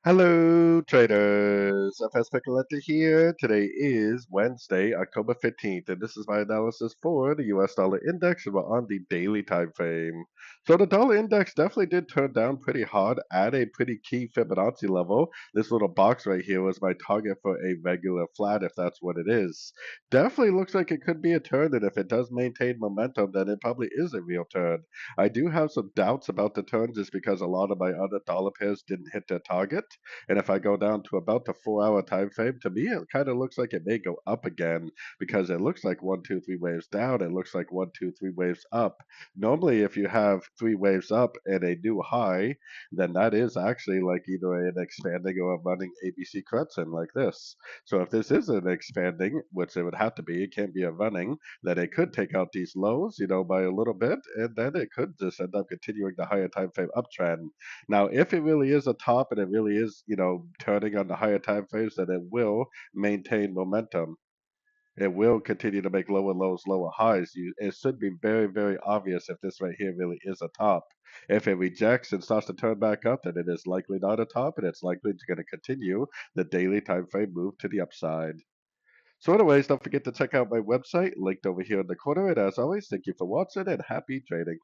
Hello, traders. FX Pip Collector here. Today is Wednesday, October 15th, and this is my analysis for the US dollar index, and we're on the daily time frame. So the dollar index definitely did turn down pretty hard at a pretty key Fibonacci level. This little box right here was my target for a regular flat, if that's what it is. Definitely looks like it could be a turn, and if it does maintain momentum, then it probably is a real turn. I do have some doubts about the turn just because a lot of my other dollar pairs didn't hit their target. And if I go down to about the 4 hour time frame, to me, it kind of looks like it may go up again because it looks like one, two, three waves down. It looks like one, two, three waves up. Normally, if you have three waves up and a new high, then that is actually like either an expanding or a running ABC crescent like this. So if this is an expanding, which it would have to be, it can't be a running, then it could take out these lows, by a little bit, and then it could just end up continuing the higher time frame uptrend. Now, if it really is a top and it really is, turning on the higher time frames, then it will maintain momentum. It will continue to make lower lows, lower highs. It should be very, very obvious if this right here really is a top. If it rejects and starts to turn back up, then it is likely not a top, and it's likely going to continue the daily time frame move to the upside. So anyways, don't forget to check out my website, linked over here in the corner. And as always, thank you for watching and happy trading.